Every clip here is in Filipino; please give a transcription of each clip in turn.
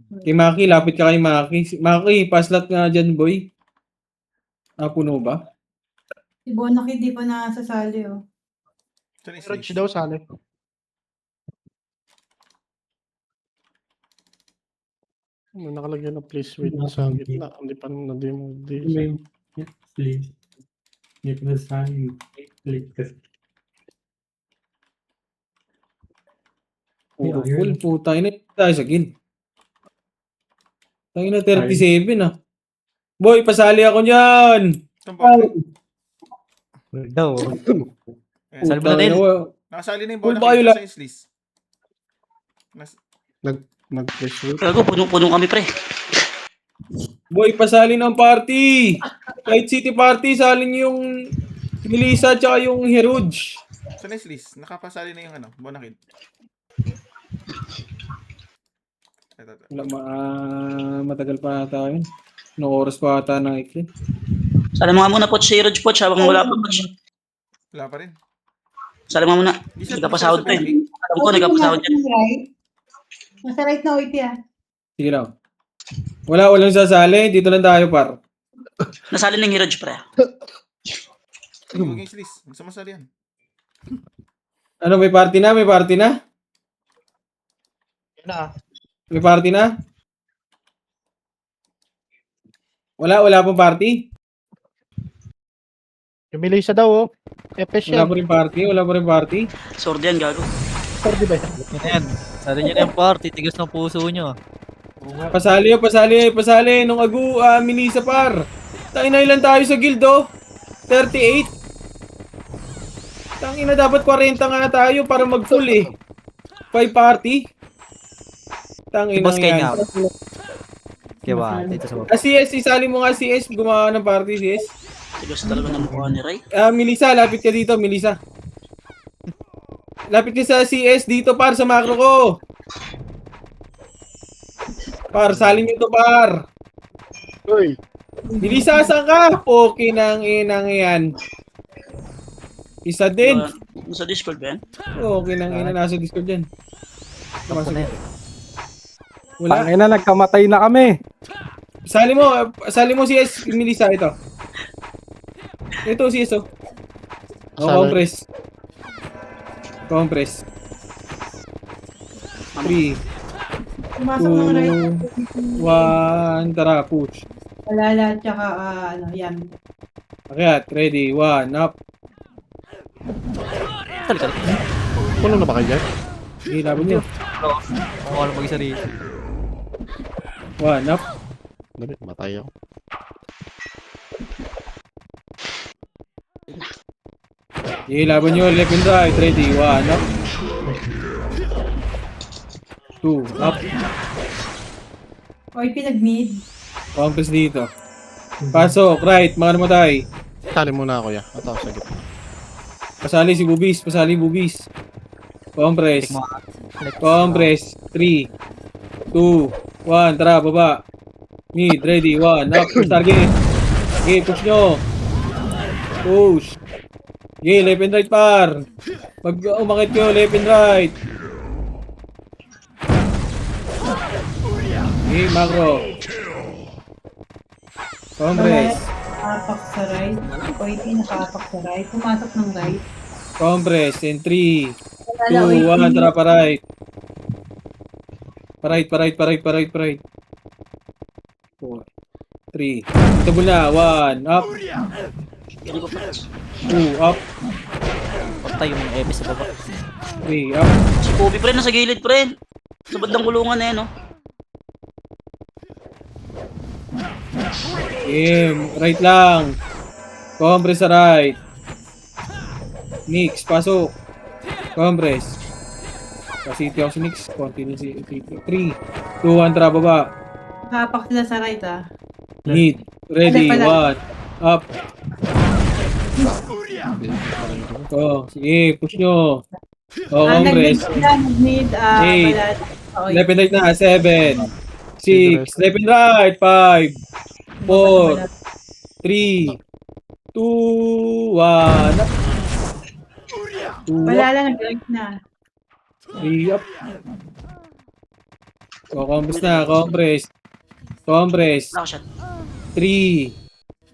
Kay Maki, lapit ka kay Maki. Maki, paslat nga dyan, boy. Puno ba? Si Bonaki di pa nasasali, oh. Rich daw sali. May nakalagyan na please wait sa gitna. Hindi pa na-demo. Please. Click the sign. Click the Puro full. Putay na tayo sa guild. Tayo na 37 ah. Boy, pasali ako niyan. Daw. Sali mo na din. Nakasali na yung Full bola ba kayo kita sa islis. Nag-please wait. Gago, punong-punong kami, pre. Boy, pasali ng party. Kahit city party, salin yung Melissa at saka yung Heruj. Sa islis, nakapasali na yung ano, Bonakid. Wala, matagal pa ata yun. Anong oras pa ata na ikli? Sali mo nga muna, Poch, si Rog Poch, habang wala pa, Poch. Wala pa rin. Sali mo muna. Nagkapasahod pa eh. Alam ko, nagkapasahod yan. Nasa right na, wait ya. Sige lang. Walang sasali. Dito lang tayo, par. Nasali ng Hiraj, pre. Sige, huwag yung islis. Magsamasali yan. Ano, may party na? May party na? Yan na. May party na? Wala pong party? Yung Melissa daw oh. Epes Wala yan. pa rin party? Sword yan, gago. Sorry ba yan? Yan. Sali nyo na yung party. Tigas ng puso nyo. Pasali. Nung Melissa par. Tayo na ilan tayo sa guild oh. 38. Tangina dapat 40 nga tayo para mag-full eh. 5 party. Tangina Boss kayo nga. yan. Kaya ba? Dito sa CS, isali mo nga CS. Gumawa ng party CS. Tigas talaga ng mukha ni Ray. Melissa, lapit ka dito, Melissa. Lapit ka sa CS dito, par, sa macro ko. Par, salin nyo to, par. Uy. Melissa, saan ka? Okay nang inang yan. Isa din. Nasa Discord ba yan? Okay nang ina, nasa Discord yan. Tapos na yan. Wala. Tangina, nagkamatay na kami. Sali mo CS, Melissa, ito. Ito CS, oh. Compress. 3, Pumasok ng right. 2, 1, tara, push. Alala, tsaka, yan. Akyat, ready, 1, up. Sali. Puno na ba kayo dyan? Sige, laban nyo. Kung alam mag-isa rin. 1, up. Dali, matay ako. Sige, laban nyo, left and right, ready, 1, up. 2, up. Oy, pinag-mid. Compress dito. Pasok, right, mga namatay. Tali muna ako ya. Ito ako sa gitna. Pasali si Bubis, Compress. Compress. 3, 2, 1, tara, baba. Mid, ready, 1, up, first target. Okay, push nyo. Push. Okay, left and right par. Pag umakit nyo, left and right. Okay, macro. Compress. Nakapak sa right. Oy, nakapak sa right. Pumasok ng right. Compress in 3, 2, Alala, oy, 1, tara pa right. Pa right. 4, 3. Tabul na. 1, up. Hindi ko pa. 2, up. Patay yung mga epis sa baba. 3, up. Si Kobe, pre, nasa gilid, pre. Sa bandang kulungan na yan, oh. Game. Right lang. Compress sa right. Nix, pasok. Compress. Kasiti ako si Nix. Continue si 3, 2, 1, tara baba. Nakapak sila sa right, Mid. Ready, 1, up. Sige, push nyo. Compress. Nag-mid, Eight. balad. Oy. Left and right na, 7, 6, left and right, 5, 4, 3, 2, 1, up. 2, Wala up, lang, nag-right na. 3, up. O, compress na, compress. Compress. Wala ko shot. 3,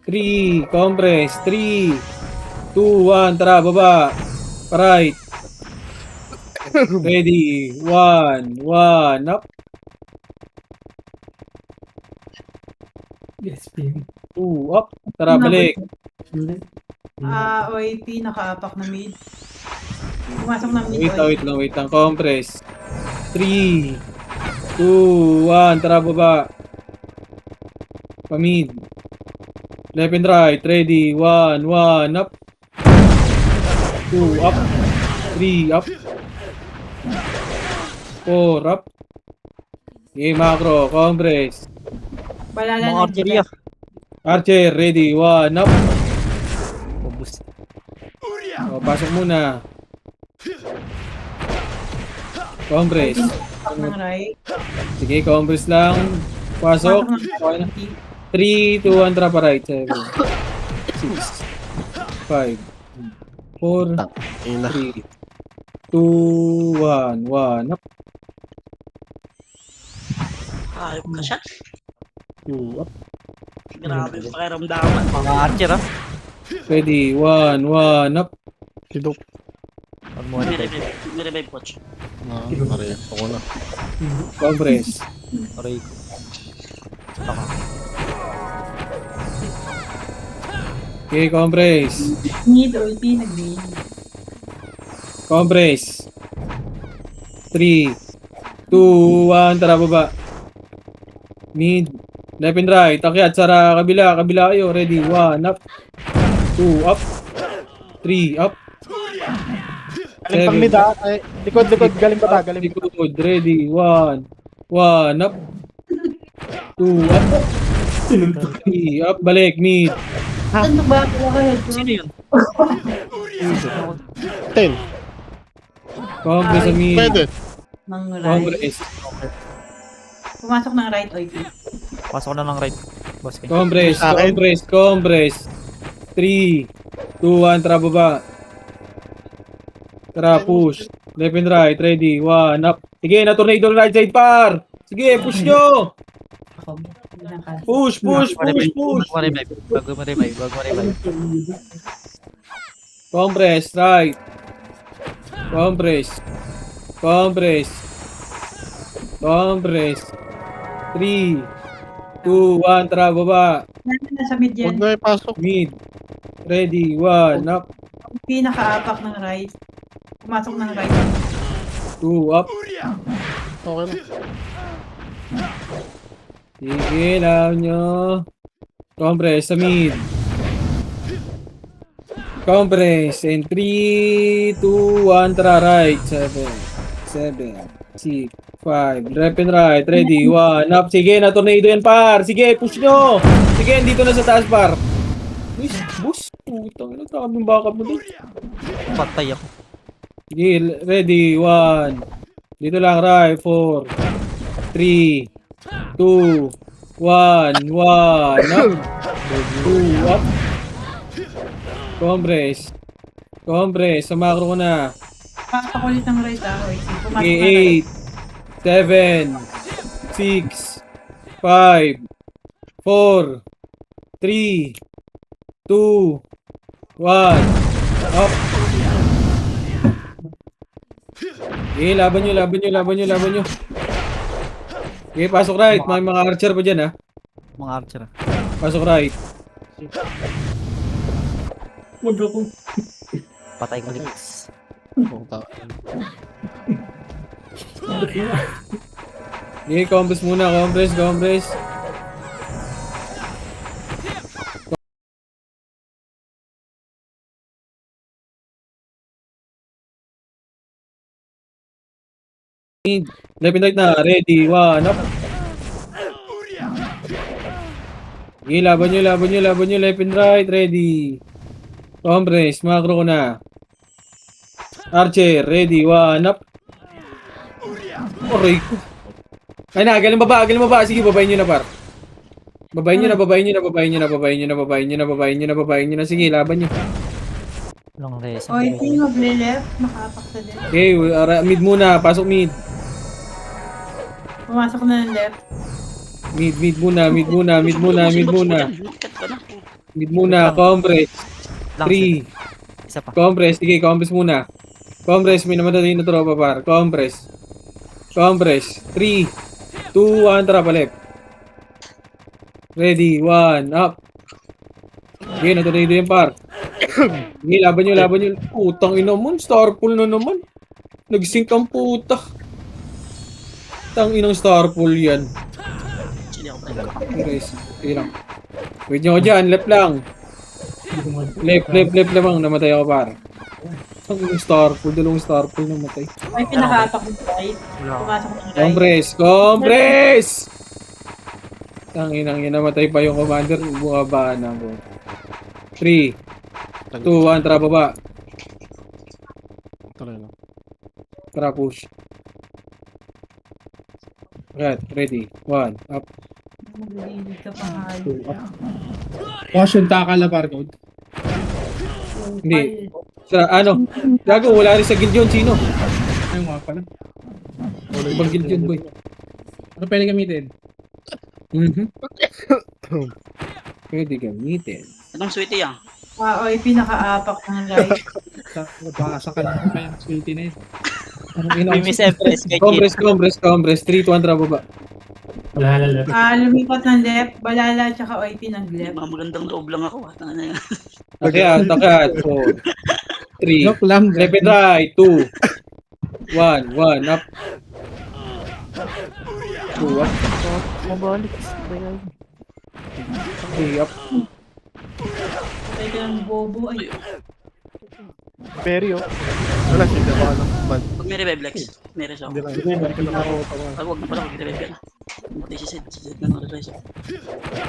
3, compress, 3, 2, 1, tara, baba. Right. Ready, 1, 1, up, Yes, pin. 2, up. Tara, balik. Ulit. OAP, nakaapak na mid. Pumasok na mid. Wait lang, compress. 3, 2, 1, tara, baba. Pamid. Left and right, ready, 1, 1, up. 2, up. 3, up. 4, up. Okay, macro, compress. Balala Mga na archery ah. Archer, ready, 1, up. Ubus. O, pasok muna. Compress. Pasok ng right. Sige, compress lang. Pasok. Okay na. 3, 2, 1, tara pa right. 7, 6, 5, 4, Ina. 3, 2, 1, 1, up. Ayop ka shot. 2, up. Grabe yung pakiramdaman. Mga archer ah. Ready, 1, 1, up. Kidok. Huwag mo ano. May revive coach. Pareho ako na. Compress. Aray ko. Tama. Okay, compress. Mid, OAP, nag-main. Compress. 3, 2, 1, tara baba. Mid. Left and right. Akyat, sara, kabila kayo. Ready, 1, up. 2, up. 3, up. Galing pang mid ah. Ay, likod, galing pa ta, galing pa. Likod, ready, 1, 1, up. 2, up. 3, up. Balik, mid. Saan ba ako kayo? Sino yun? 10. Compress sa mid. Pwede. Ng right. Compress. Pumasok ng right, OAP. Pasok ko na ng right. Boss King. Compress, Sa akin. compress. 3, 2, 1, tara baba. Tara, push. Left and right, ready, 1, up. Sige, na-tornado right side par. Sige, push nyo. Ako. Naka- Push. Bago mo revive. Compress, right. Compress. 3, 2, 1, tara baba. Nasa mid Huwag yan. na ipasok. Mid. Ready, 1, up. Pinaka-apak ng right. Pumasok ng right. 2, up. Okay na. Sige, lang nyo. Compress sa mid. Compress. And 3, 2, 1, tara right. 7, 6, 5. Left and right. Ready, 1, up. Sige, na-tornado yan par. Sige, push nyo. Sige, dito na sa taas par. Bus. Putang ina, kaming baka mo din. Patay ako. Sige, ready, 1. Dito lang, right, 4, 3, 2, 1, 1, up. 2, up. Compress. Sa macro ko na. Pasok ulit ng right ah, OAP. Pumasok ng right. Okay, 8, 7, 6, 5, 4, 3, 2, 1, up. Okay, laban nyo. Okay, pasok right. May mga archer pa dyan, ha. Mga archer ah. Pasok right. Huwag ako. Patay ko ulit. Puta. Okay, compress muna. Compress. Left and right na. Ready, 1, up. Okay, laban nyo. Left and right. Ready. Compress. Macro ko na. Archer. Ready, 1, up. Aray ko. Ay na, galing baba. Sige, babayin nyo na par. Babayin nyo na. Sige, laban nyo. Long rest. OAP, magle-left. Nakaapak sa din. Okay, mid muna. Pasok mid. Pumasok na ng left. Mid muna, mid muna, mid muna, mid muna. Lumikat ka na. Mid muna, compress. Lang 3. Isa pa. Compress, sige, compress muna. Compress, may namatay na tropa par. Compress. Compress. 3, 2, 1, tara palit. Ready, 1, up. Sige, natuloy din par. Sige, laban nyo, laban nyo. Putang ina mo, star pool na naman. Nag-sync ang puta. Tang inang star pool yan. Sili ako pre. Guys, sige lang. Wait nyo ko dyan, left lang. Left lamang, namatay ako par. Ang inang star pool, dalawang star pool namatay. Ay, pinakapak ng right. Pumasok ng right. Compress! Compress! Ang inang yun, namatay pa yung commander. Bumabaan na ako. 3, 2, 1, tara baba. Tuloy na. Tara push. Okay, ready. 1, up. Maglilid ka pa nga. Caution, takala par code. Hindi. Sa ano? Gago, wala rin sa guild yun. Sino? Ayun nga pala. Ibang guild yun, boy. Ano pwede gamitin? Pwede gamitin. Anong sweetie yan? Oy, pinakaapak ng right. Baka ka lang pa yung sweetie na yun. Anong ina? Miss Empress kay Kit. Compress. 3, 2, 1, tara baba. Lumipat ng left. Balala tsaka OIP ng left. Mga magandang loob lang ako. Tangina yan. Takat. 4, 3, Joke lang. left and right. 2, 1, up. 2, up. Mabalik. 3, up. Patay ka ng bobo. Ay, Berry, oh. Wala, hindi ako alam. Bad. Pag may revive Lex, may res ako. Hindi lang. Hindi lang ako tama. Ay, huwag na pala, mag-revive ka na. Matay si Sid. Si Sid na nang-revive ako.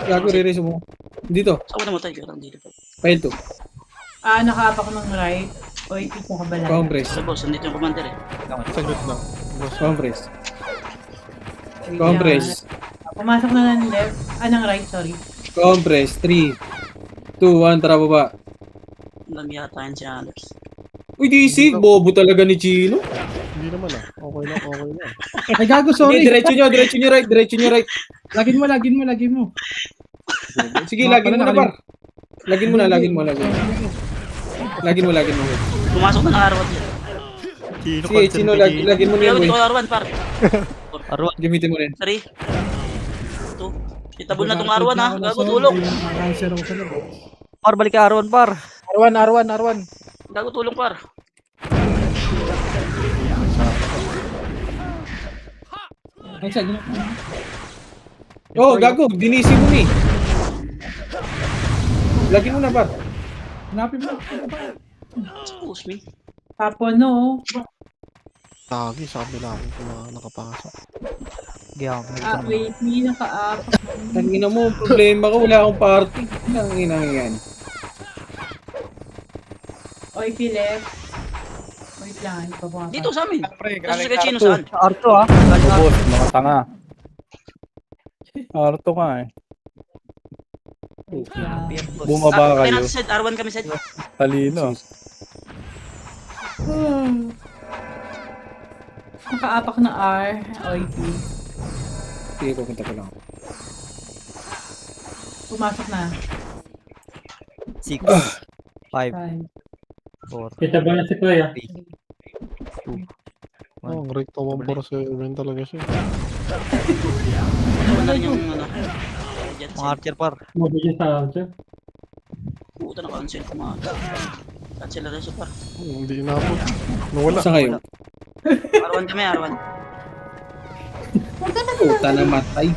Gago, re-raise mo. Dito. Saan ko namatay? Kaya lang dito pa. Pahinto. nakaapak ng right. OIP tsaka balala. Compress. Ay, boss, nandito yung commander eh. Sagot lang. Boss. Compress. Wait Compress. lang. Pumasok na ng left. Ng right, sorry. Compress. 3, 2, 1, tara baba. Ang dami yata yan si Alex. Uy, DC, bobo talaga ni Chino. Hindi naman ah. Okay lang. Ay gago, Hindi, sorry. diretso nyo right. Lagin mo. Sige, lagin mo na, par. Lagin mo. Pumasok na ng arawan yan. Sige, Chino, lagin mo na Kaya yun, ko boy. arawan, par. Arwan. Gamitin mo rin. 3, 2, itabon na tong arawan ha. Gago, tulong. Answer ako sa labo. Par, balik ka Arwan, par. R1. Gago, tulong, par. Ay, sa gina. Oh, gago, dinisi mo ni. Lagin mo na, par. Hanapin mo. Excuse me. Tapo no. Tagi, sabi na ako kung nakapasok. Gamit. OIP, nakaapak. Tangina mo, problema ko, wala akong party. Tangina yan. OIP left. Wait lang, ipapasok. Dito sa amin. Pre, Kasi galing si Kachino saan? Arto ah. Galing Arto. Boss, mga tanga. Arto ka eh. Bumaba Tayo kayo. natin Sid. R1 kami Sid. Talino. Nakaapak na R. OIP. Sige, pupunta ko lang. Pumasok na. 6, 5, 5. 4, Kita ba na si Kuya? 3, 2, Oh, ang recto 147 talaga siya. Ano lang yung ano. Jet mga archer par. Mabigyan sa answer. Puta na cancel. Cancel na rin siya par. Hindi inabot. Nawala. Saan kayo? R1 kami, R1. Puta, namatay.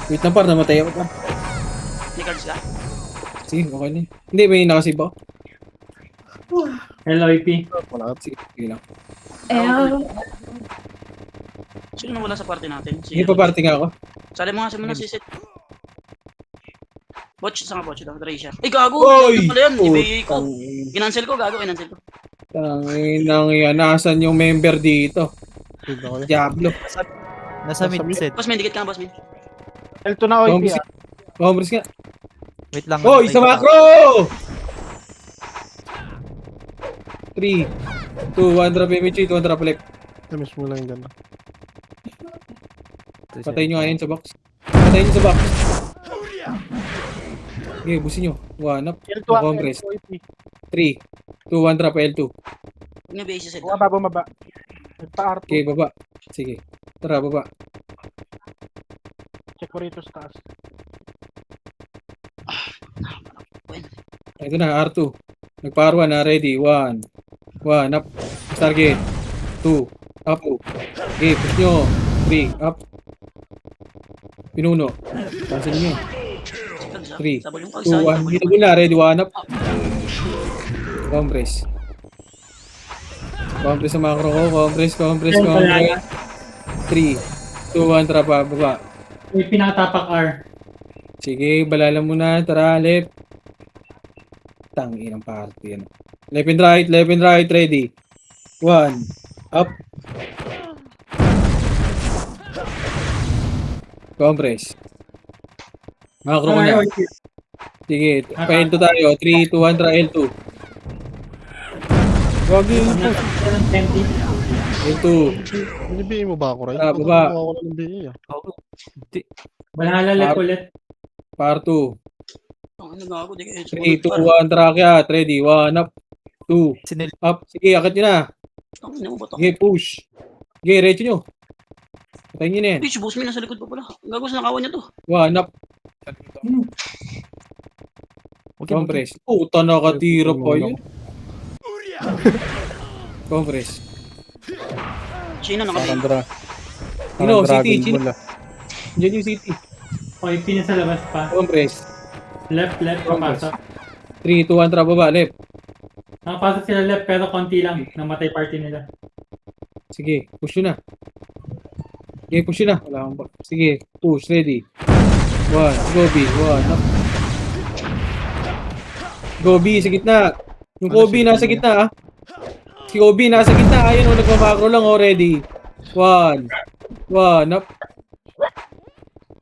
Wait na, par, namatay ako, par. May cards ka? Sige, okay na. Hindi, may nakasave ako. LOIP. Wala. Sige, sige lang. L. Sino nawala sa party natin? Sige, pa-party nga ako. Sali mo nga si muna si Sid. Botch, saan ka botch? Tracer. Ay, gago! Oy! Gago pala yan. Ibigay ko. Putang- Kinancel ko, gago. Kinancel ko. Tanginang yan. Nasaan yung member dito? Feed ako yan. Diablo. Nasa mid set. Boss, may dikit ka na, boss, man. L2 na OIP Compress, compress nga. Wait lang. Oh, namatay isa ka. macro! 3, 2, 1, drop image, 2, drop left. Miss mo lang dyan. Patayin nyo nga yun sa box. Patayin nyo sa box. Okay, busin nyo. 1 up. L2 Compress. L2. 3, 2, 1 drop L2. Huwag niya basis Sid. Bumaba. Nagpa-R2. Okay, baba. Sige. Tara, baba. Check ko rito sa taas. Ito na, R2. Nagpa-R1 na, ready. 1 up. Target. 2, up. Okay, push nyo. 3, up. Pinuno. Cancel nyo. 3, 2, 1. Dito na, ready. 1 up. Compress. Compress sa macro ko. Compress. 3, 2, 1. Tara pa, baba. May pinakatapak R. Sige, balala muna. Tara, left. Tangin ang party. Ano. Left and right, ready. 1, up. Compress. Macro ko na. Sige, pa L2 tayo. 3, 2, 1, try L2. Wag yun. L2. Binibihi mo ba ako, Ray? Tara, baba. Ako na ng BA, ah. Banhala left ulit. Par 2. Ang ano nga ako, di kayo. 3, 2, 1, trakyat. Ready. 1, up. 2, Sinil. up. Sige, akit nyo na. Ang ina mo ba to? Sige, push. Sige, recho nyo. Patayin nyo na yan. Bitch, boss mo nasa likod pa pala. Ang gagawin sa nakawan niya to. 1, up. Compress. Puta, nakatira pa yun. Compress. China nakabay. Parang Sino? Dragon City. Ball, ah. Diyan yung city. Okay, pinasa labas pa. Compress. Left, papasok. 3, 2, 1, tara baba. Left. Nakapasok sila left pero konti lang. Namatay party nila. Sige, push nyo na. Sige, push nyo na. Wala akong ba. Sige, push. Ready. 1, go B. 1, up. Go B, sa gitna. Yung Kobe nasa gitna, ah. Si Kobe nasa gitna. Ayun, oh, nagmamakro lang, oh. Ready. 1, up.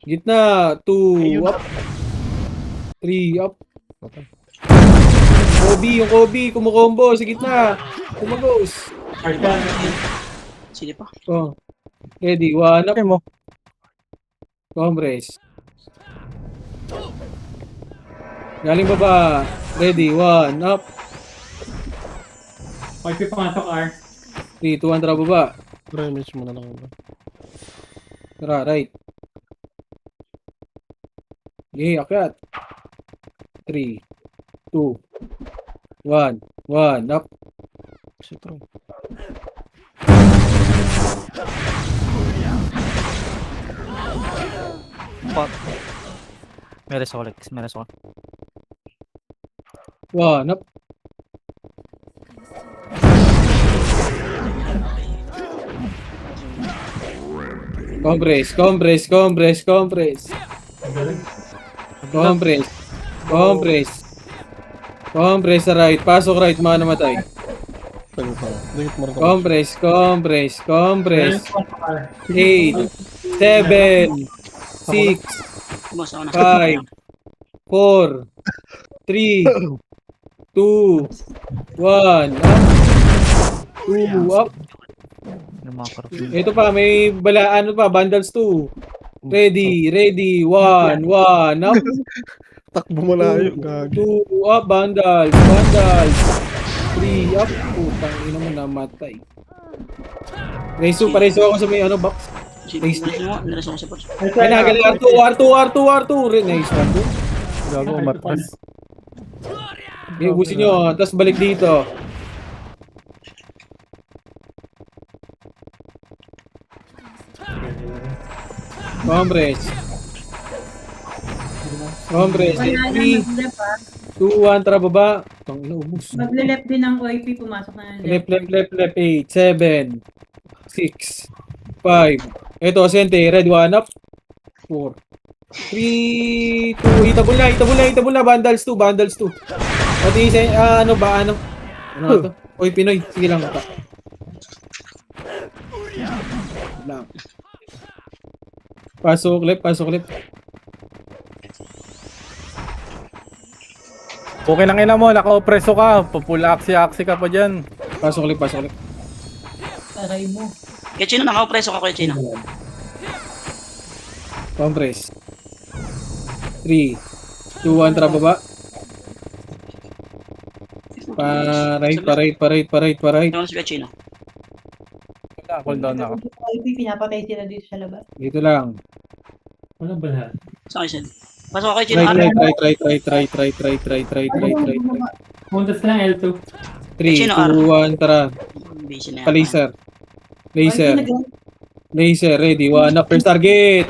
Gitna. 2, up. 3, up. Yung Kobe, kumukombo sa gitna. Kumagos. Arka, Sige pa. Oh. Ready, 1 up. Okay mo. Compress. Galing baba. Ready, 1 up. okay, pumasok R. 3, 2, 1, tara baba. Remage mo na lang. Bro. Tara, right. Okay, akyat. 3, 2, 1, up. Sitro. Meres ako, Lex. Meres ako. 1 up. Compress. Compress sa right. Pasok right, mga namatay. Pwede pa. Dikit mo rin ako. Compress. Pasok R. 8, 7, 6, Kumasa ka na. 5, 4, 3, 2, 1, up. 2, up. Yung mga karap. Ito pa, may bundles 2. Ready, 1, up. Takbo mo na yun. Gagi. 2, up, bundles. 3, up. Putang ina mo, namatay. Reso ako sa may box. Nilas mo sa pot. Ay, nagaling R2. Nice one doon. Gago, matras. Ubusin nyo, tapos balik dito. Compress. 3, 2, 1, tara baba. Tang ina, ubus. Magle-left din ng OIP, pumasok na ng left. Left. 8, 7, 6, 5. Ito, Sente. Red, 1 up. 4, 3, 2. Itabol na. Bundles 2. Pati isa, ano nga to? Oy, Pinoy. Sige lang. Lang. Pasok left. Okay lang ina mo, naka-opreso ka. Pupula aksi ka pa dyan. Pasok left. Aray mo. Kaya Chino, naka-preso ka kaya Chino. Compress. 3, 2, 1, tara baba. Parait. Yung si Vecino. Cooldown ako. OIP, pinapatay sila dito sa labas. Dito lang. Walang banal. Saan kayo, Sid? Pasok ako kay Chino. Ano? Try. Puntas ka lang L2. 3, 2, 1, tara. Busy na yan. Pa-laser. Laser. OIP, Laser, ready. 1 up. First target.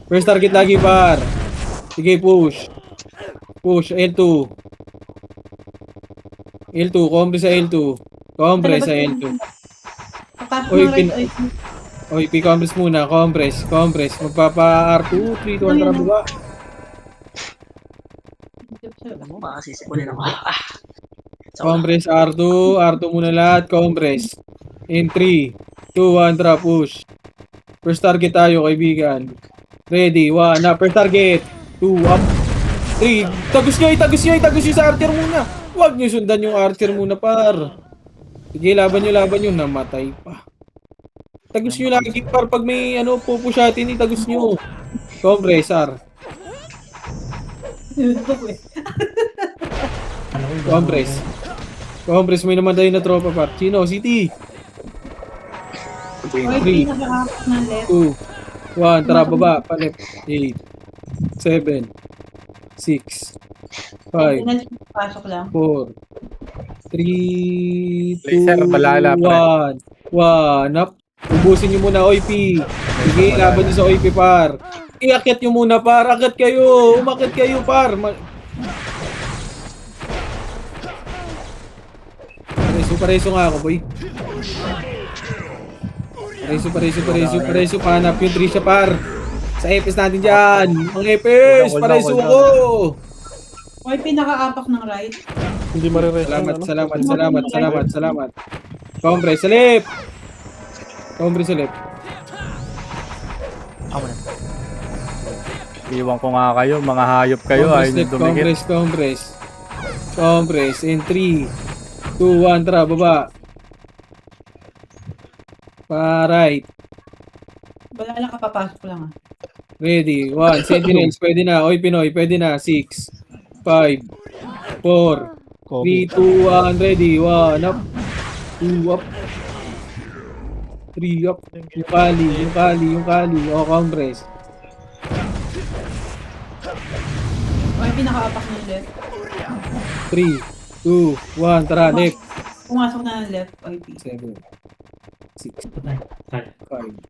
First target lagi, par. Sige, push. Push. L2. L2. Compress sa L2. Compress sa L2. Papasok Oy, ng right, OIP. Oy, compress muna. Compress. Magpapa R2. 3, 2, 1, tara baba. Alam mo, baka sisikulin ako. Compress R2. R2 muna lahat. Compress. In 3, 2, 1, tara. Push. First target tayo, kaibigan. Ready. 1 up. First target. 2 up. 3. Tagus nyo sa archer muna. Huwag nyo sundan yung archer muna, par. Sige, laban nyo. Namatay pa. Tagus nyo lagi, par. Pag may pupushatin, tagus nyo. Compressor. Compress, may naman tayo na tropa, par. Sino? City. OIP, nakahapos ng left. 2, 1, tara, baba. Palip. 8, 7, 6, 5, Pasok lang. 4, 3, 2, Laser, balala, pre. 1 up. Ubusin nyo muna, OIP. Sige, laban nyo sa OIP, par. Iakyat nyo muna, par. Akyat kayo. Umakyat kayo, par. Pareso nga ako, boy. Pareso. Pahanap yung Trisha, par. Sa EPS natin dyan. Ang EPS, pareso ko. OIP, naka-apak ng right. Hindi mariresto. Salamat. Compress, salip. Ako na. Iwan ko nga kayo, mga hayop kayo. Ayaw nyo dumikit. Compress. In 3, 2, 1, tara, baba. Pa-right. Wala lang kapapasok lang ah. Ready. 1. Sentinels, pwede na. Oy, Pinoy, pwede na. 6, 5, 4, 3, 2, 1, ready. 1 up. 2 up. 3 up. Yung kali. O, compress. OIP, naka-apak ng left. 3, 2, 1, tara, left. Pumasok na ng left, OIP. 7, 6, Patay. 5,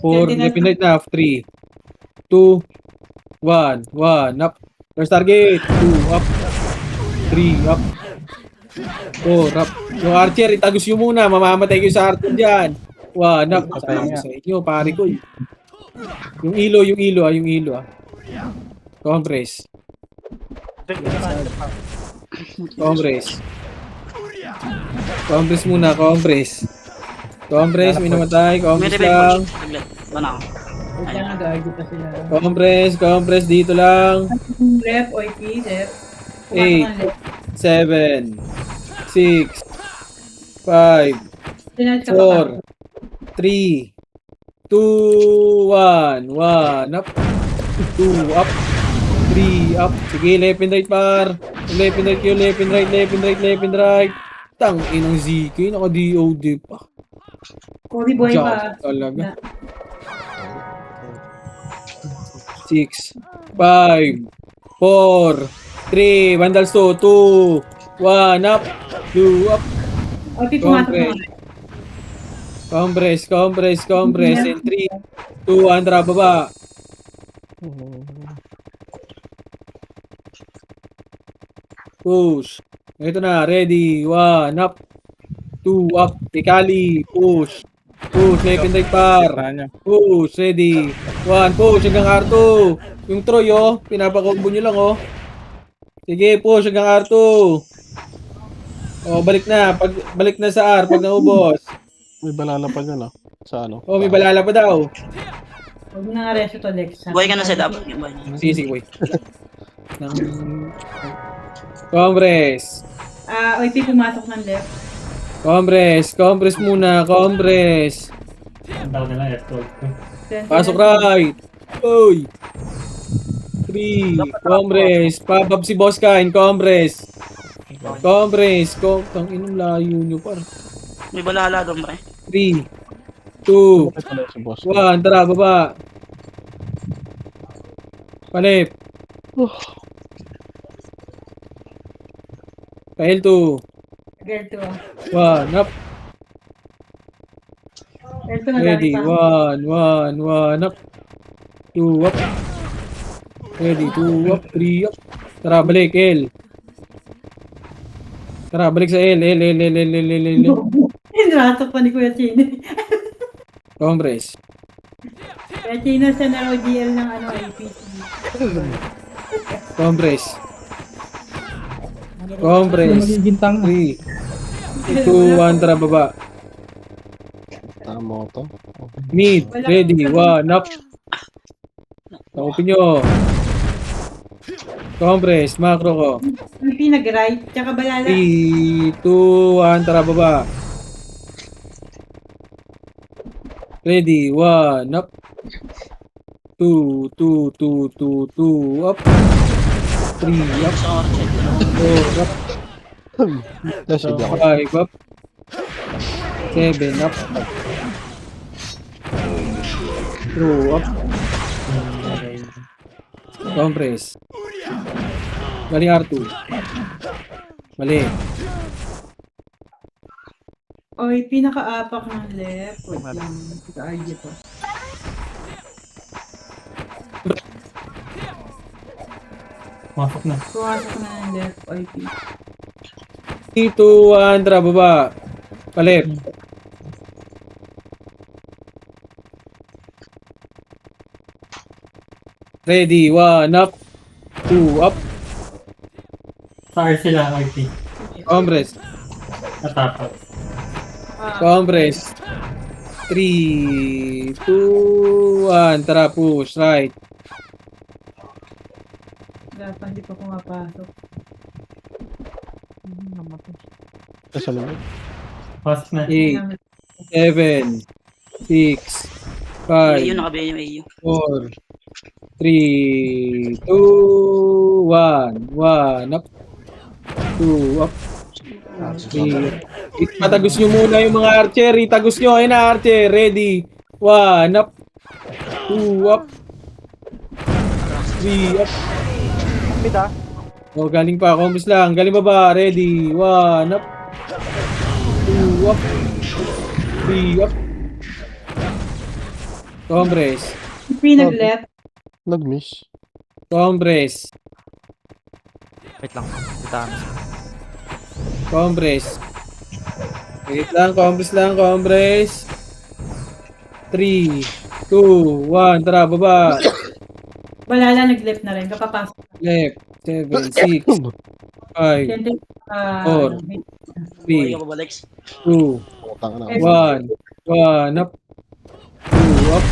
4, definite na. 3, 2, 1, 1 up. First target. 2 up. 3 up. 4 up. Yung archer, itagus nyo muna. Mamamatay kayo sa archer dyan. 1 up. Sabi ko sa inyo, pare ko. Yung ilo. Compress. Compress muna. Compress, may namatay. May Compress revive lang. coach. Tablet. Bana ako. Huwag lang nag-argue pa sila. Compress dito lang. Left, OIP, left. Pumasok 8, ng left. 7, 6, 5, Tinatch ka 4, 3, 2, 1, 1 up, 2 up, 3 up. Sige, left and right, par. Left and right. Tang inang ZK, naka-DOD pa. Kobe boy pa. Just talaga. 6, 5, 4, 3, Vandals 2, 1 up, 2 up. OIP, pumasok ng right. Compress. In 3, 2, 1, tara, baba. Push. Ito na, ready. 1 up, 2 up. Tikali, push. Left and right, par. Push, ready. 1, push hanggang R2. Yung Troy, pinapakombo nyo lang, Sige, push hanggang R2. Balik na sa R pag naubos. May balala pa dyan ah. Sa ano? May balala pa daw. Huwag mo nang aresto to, Lex. Buhay ka na sa dab. Yung buhay niya. Sige, wait. Compress. OIP, pumasok ng left. Compress muna. Ang tawag nila F12. Pasok right. Uy! 3, Combres. Pabab si Boss Kain, Combres. Combres. Tang inong layo nyo par. May balala doon, pre. 3, 2, Bakit pala si boss? 1. Tara, baba. Palip. Pahil 2, Girl to ah. 1. Up. Girl to Ready. nagalit pa. 1, 1. Up. 2, up. Ready. 2, up. 3, up. Tara, balik. L. Tara, balik sa L. L. Hinrato pa ni Kuya Chino. Combres. Kuya Chino siya na OGL ng ano, APC. Combres. Combres. Gintang 3, 2, 1. Tara, baba. Tama to. Mid. Ready. 1, up. Takupin nyo. Combres. Macro ko. MP nag-right, tsaka balala. 3, 2, 1. Tara, baba. Ready. 1, up. 2, 2, up. 3, up. Sa Orchard. 4, up. That's it ako. 5, up. 7, up. 2, up. Compress. Galing R2. Mali. Oy, pinaka-apak ng left. Wait lang. Ika-ID ko. Masok na. Pumasok na ng left, OP. 3, 2, 1. Tara, baba. Palip. Ready. 1, up. 2, up. Sa R sila, RT. Compress. Natapos. Compress. 3, 2, 1. Tara, push. Right. Wala pa, hindi pa pumapasok. Sa limit. Pasok na. 8, 7, 6, 5, AU, nakabiya yung AU. 4, 3, 2, 1. 1, up. 2, up. 3. Patagos nyo muna yung mga archer. Itagos nyo. Ayun na, archer. Ready. 1, up. 2, up. 3, up. Mid ah. Oh, galing pa. Kombis lang. Galing baba. Ready. 1, up. 2, up. 3, up. Compress. MP nag-left. Nag-miss. Compress. Wait lang. Titanos. Compress. Wait lang. Compress lang. Compress. 3, 2, 1. Tara, baba. Balala nag-left na rin. Kapapasok. Left. 7, 6, 5, Siyempre, Four. Buhay 3, ka pa ba, Lex? 2, Utang na. 1. 1, up. 2, up.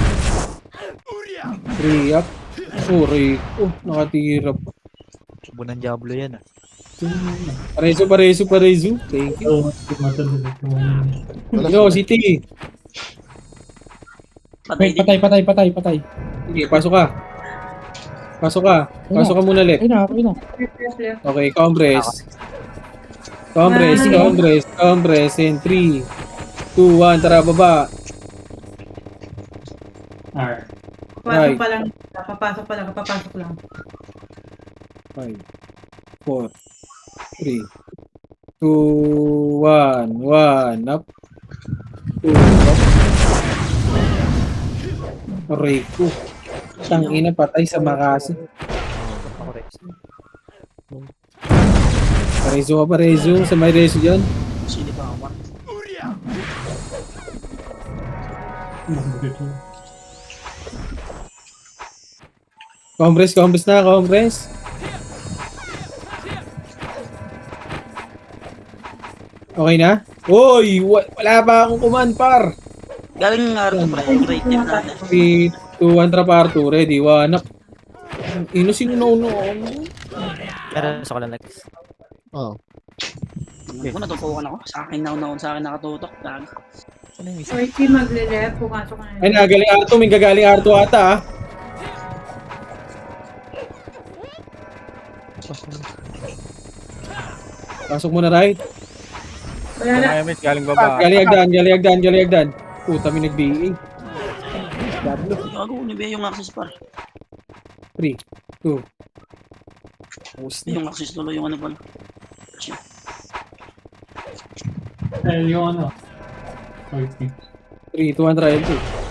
3, up. 4, oh, nakatira pa. Subo ng Diablo yan ah. Pareso. Thank you. Yo, City. Patay din. Patay. Sige, pasok ka. Pasok ka muna, Lek. Ayun na. left. Okay, compress. Compress. In 3, 2, 1. Tara, baba. R. Right. Papasok pa lang. Kapapasok lang. 5, 4, 3, 2, 1. 1, up. 2, up. Aray ko. Tangina, patay sa makasi. Ako Rex. Pareso. Sa may reso dyan. Sili pa ako, Mark. Compress na. Okay na? Uy! Wala pa akong command, par! Galing nga rin, pre. Great team natin. 3, 2, 1, trap R2. Ready, 1, up. Sino no? Pero sa kalan Lex. Oh. Ako natutukan ako. Sa akin nakatutok. Gago. Ano yung isa? OP magle-left. Pumasok na Ay, left. nagaling R2. May gagaling R2 ata, ah. Pasok mo na right. Wala na. Tumimik, galing baba. Gali agdan. Puta, may nag-BA. Diablo. Gago, nibe yung access par. 3, 2. Tapos na. Yung access tuloy yung ano pala. Dahil yung ano. Okay. 3, 2, 1, trial 2.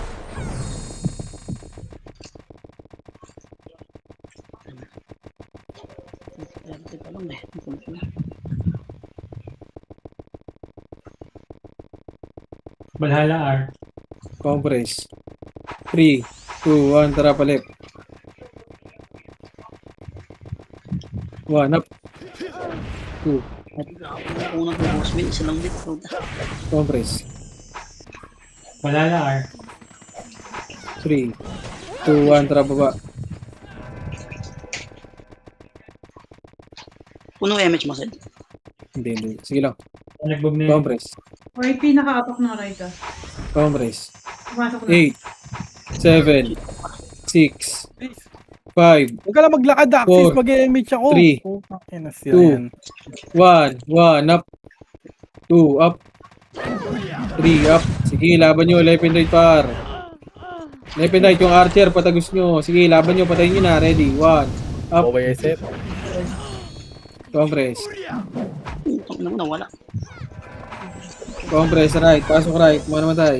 Ito pa lang eh. Valhalla R. Compress. 3, 2, 1, tara palit. 1, up. 2, Unang po boss win, isa lang bit. compress. Valhalla R. 3, 2, 1, tara baba. Puno MH Mased. Hindi. Sige lang. Nagbog na yun. Compress. YP nakaapak ng right ah. Compress. Pumasok na. 8, 7, 6, 5, Huwag ka lang maglakad, Axis. 4, Mag-MH ako. 3, Putang ina siya 2, yan. 1, up. 2, up. 3, up. Sige, laban nyo. Left and right par. Left and right yung archer. Patagos nyo. Sige, laban nyo. Patayin nyo na. Ready. 1, up. Baway set. Compress. Ang ina mo nawala. Compress right. Pasok right. Mga namatay.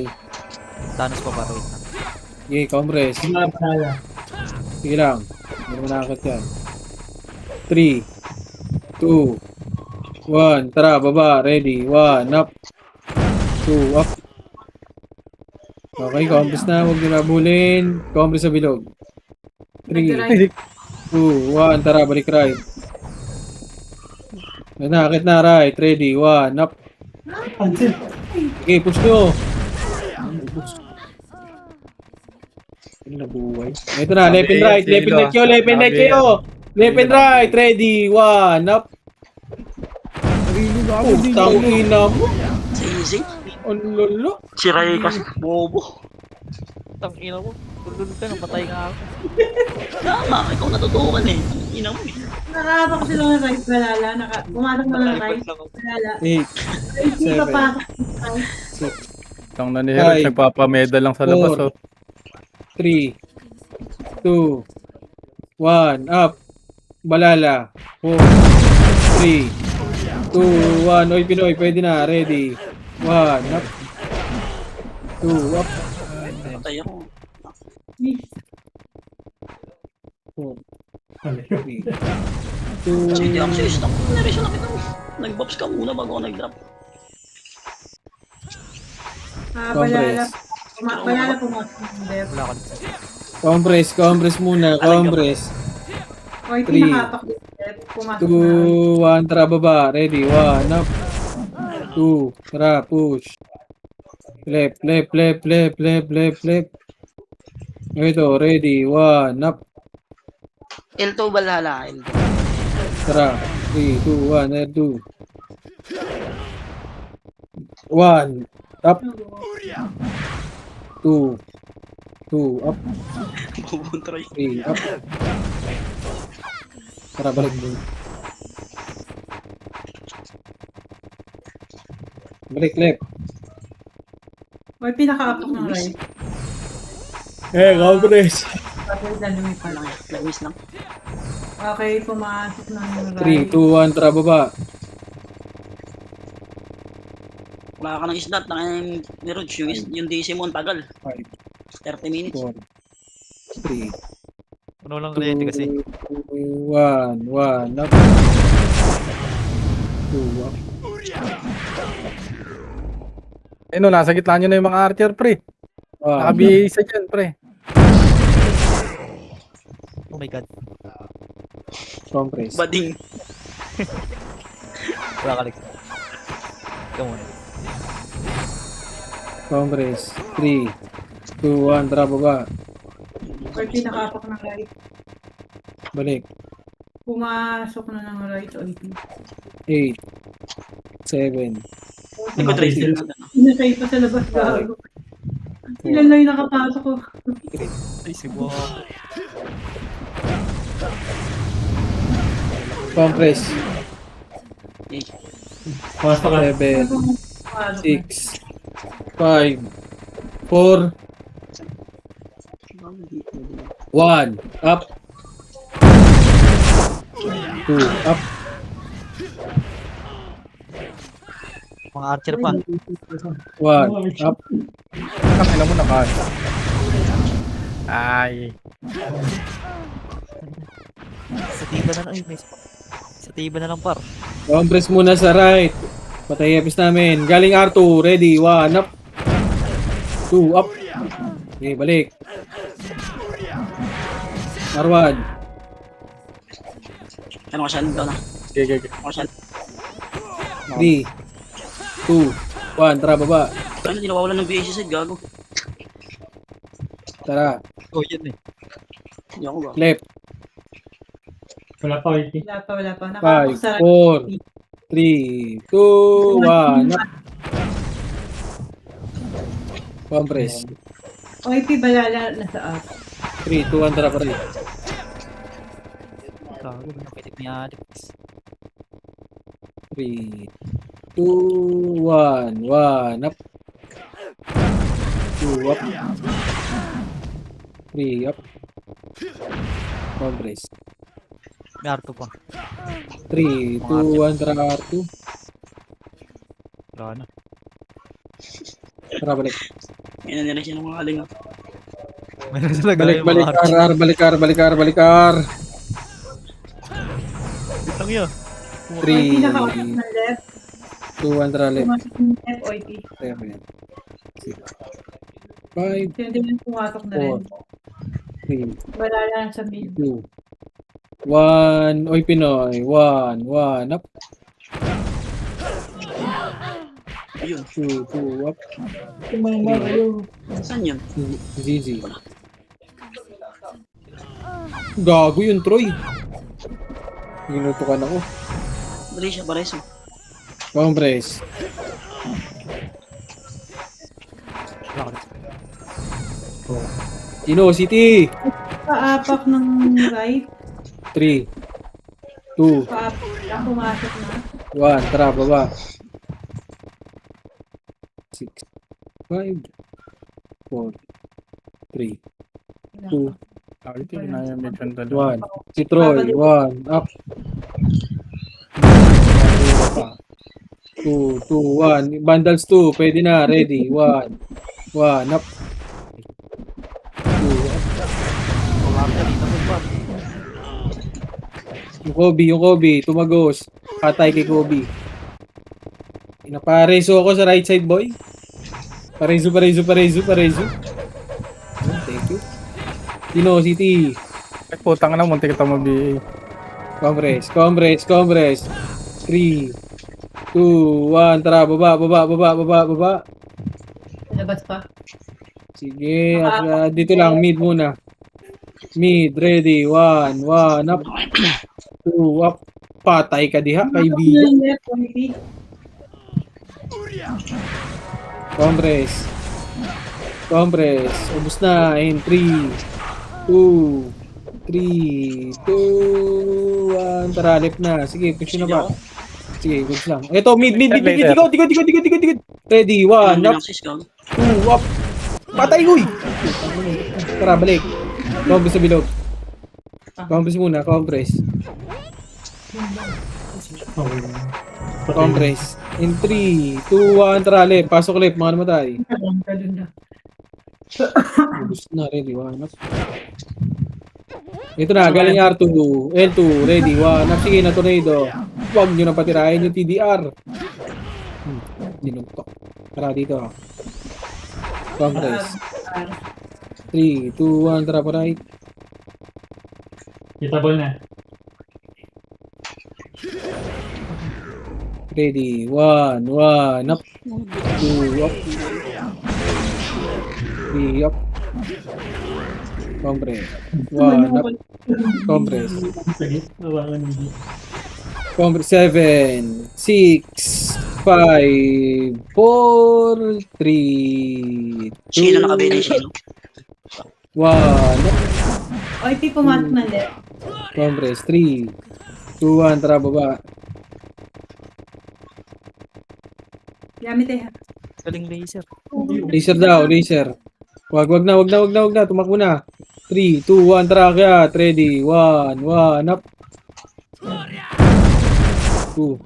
Thanos pa para, wait lang. Sige, compress. Valhalla. Sige lang. Hindi naman nakakot yan. 3, 2, 1. Tara, baba. Ready. 1, up. 2, up. Okay, compress na. Huwag nyo nabulin. Compress sa bilog. 3, 2, 1. Tara, balik right. Nanakit na, right. Ready. 1, up. Cancel. Okay, push nyo. Nabuhay. Ito na, left and right. Left and right kayo, left and right kayo. Left and right. Ready. 1, up. Putang ina mo. Sa easy. Ang lolo. Si Ray kasi bobo. Tang ina mo. Tulog ka, napatay nga ako. Tama, ikaw natutukan eh. Ang ina mo eh. Nakaapak sila ng right. Wala na. Pumasok na ng right. Wala. 8, Hindi pa pasok. 6, Tang na ni Herod, Five, nagpapamedal lang sa labas. 4, Oh. 3, 2, 1, up. Balala. 4, 3, 2, 1. Oy, Pinoy, pwede na. Ready. 1, up. 2, up. Patay ako. 4, 3, Kasi hindi 2, ako sa stock. Narisyo na kita mo. Nag-bobs ka muna bago ako nag-drop. Balala. Balala pumasok ng left. Wala ka dito. compress muna. Compress. YP 3, nakaapak ng left. Pumasok 2, na. 1, tara baba. Ready. 1, up. 2, tara, push. Left. Ito, ready. 1, up. L2 Valhalla. L2. Tara. 3, 2, 1, L2. 1, up. 2, up. Bobong Troy. 3, up. Tara, balik mo. Balik, left. YP nakaapak ng right. Compress. Tapos dalawa pa lang. Nag-miss lang. Okay, pumasok ng 3, right. 2, 1, tara, baba. Wala ka ng isdat. Meron yung DC mo ang tagal. 5, 30 minutes. 4, 3, Puno lang ready kasi. 1, up. 2, up. Eh no, nasa gitna nyo na yung mga archer, pre. 1, Nakabihisa dyan, pre. Oh my god. compress. Bading. Wala ka like. Come on. Compress. 3, 2, 1, tara, baba. YP nakaapak ng right. Balik. Pumasok na ng right. YP. 8, 7, Likod race din. Inasay pa sa labas. Gago. Ilan na yung nakapasok ko. Ay, si Bob. Compress. Pumasok ka. 7, Pumasok na. 6, 5, 4, 1, up. 2, up. Mga archer pa. 1, up. Ang ina mo naka. Ay. Sa tiba na lang. Ay, may spot. Sa tiba na lang par. Compress muna sa right. Patay epis namin. Galing R2. Ready. 1, up. 2, up. Okay, balik. R1. Ano ka siya? Ikaw na. Okay. Ako siya. 3, 2, 1. Tara, baba. Ano, di nawawalan ng BAC side, gago. Tara. Oh, yun eh. Hindi ako gago. Left. Wala pa, Wiki. Wala pa. Nakapak 5, sa 4, 3, 2, 1. Up. Compress. OIP balala na sa up. 3, 2, 1. Tara, pare. Gago, nakitip ni Alex. 3, 2, 1. 1, up. 2, up. 3, up. Compress. May arto pa. 3, 2, 1. Tara, R2. Wala na. Tara, balik. Yan na siya ng mga aling. Meron talaga Balik, yung balik, mga archer. R, balik, R, balik, R, balik, R. Bitang yun. 3, OIP nakapak ng left. 2, 1. Tara, left. Pumasok ng left OIP. 7, 6, 5, Yun din yung pumasok na rin. 3, Balala sa mid. 2, 1. Oy, Pinoy. 1, 1. Up. Ayun. 2, 2. Up. Saan yun? ZZ. Gago yun, Troy. Ginutukan ako. Dali siya, Bareso. Compress. Tino, City. Paapak ng right. 3, 2, Paapak lang pumasok na. 1. Tara, baba. 6, 5, 4, 3, 2, Ay, hindi na yung medyo dalawa. 1. Si Troy, 1. Up. 2, 2, 1. Bundles 2. Pwede na. Ready. 1. 1. Up. 2. Up. Mga archer dito po par. Yung Kobe. Tumagos. Patay kay Kobe. Inapareso ako sa right side, boy. Pareso. Thank you. Tino, City. Ay, putang na, munti kita mabi. Compress. 3, 2, 1. Tara, baba. Labas pa. Sige, dito lang, mid muna. Mid, ready, 1, 1, up. 2, up. Patay ka diha, kaibigan. Yung left OIP. Compress. Ubus na in 3, 2, 1. Tara, left na. Sige, push na ba? Sige, goods lang. Ito, mid. Tikot. Ready, 1, Ano up. lang sis, gago. 2, up. Patay, uy! Tara, balik. Compress sa bilog. Compress muna, compress. Compress. In 3, 2, 1, tara, left. Pasok left, mga namatay. Ganun na. Ubus na, ready, 1, up. Ito na, galing R2, L2, ready, 1, up. Sige na, tornado. Huwag nyo na patirahin yung TDR. Dinugtok. Tara, dito. Compress. 3, 2, 1, tara, pa right. Kitable na. Ready, 1, 1, up. 2, up. 3, up. Compress. 1, up. Compress. Sige, nawakan hindi. Compress 7, 6, 5, 4, 3, 2, Shino nakabili, Shino. 1, up. OIP pumasok ng left. Compress 3, 2, 1, tara, baba. Gamit eh. Galing laser. Laser daw, laser. Wag na. Tumakbo na. 3, 2, 1, tara, kaya. Ready, 1, 1, up. 2.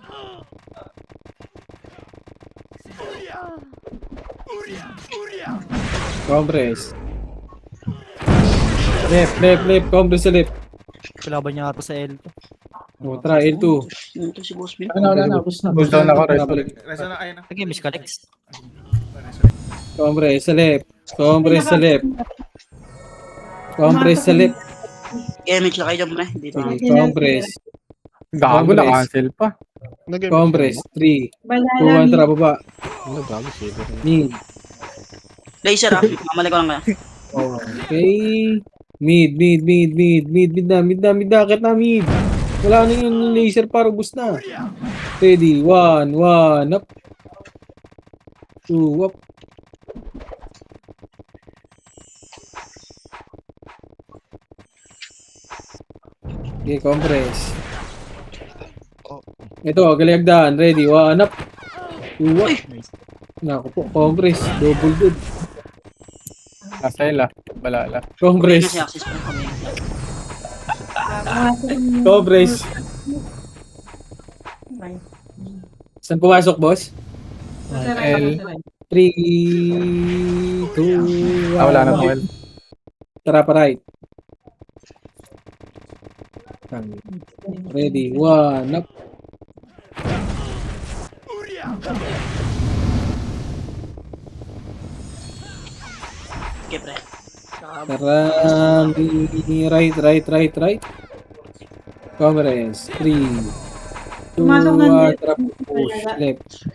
Compress. Left. Compress sa left. Kalaban niya ata sa L. O, tara, L2. Ito si Boss Bill. Wala na, bus na. Pull down ako, rest. Resa na, ayun na. Lagi, miss ka next. Compress sa left. Compress sa left. Compress sa left. Damage lang kayo dyan, pre. Dito. Sige, compress. Gago na cancel pa. Compress. 3, 2, 1, Balala. tara, baba. Ano, gago, silver. Mid. Laser ah. Mamalik ko lang kaya. Okay. Mid na. Akit na, mid. Wala na yung laser para boost na. Ready, 1, 1, up. 2, up. Okay, compress. Ito, galigagdan. Ready, 1, up. 2, up. Naku po, compress. Double good. Nasa ila. Balala. Compress. Kasi access pa kami. Compress. Saan pumasok, boss? L. 3, 2, 1. Wala na Noel. Tara pa right. Ready, 1, up. Okay, pre. Tara, right. Congress, 3, 2, Pumasok ng 1, left. tara, push, left.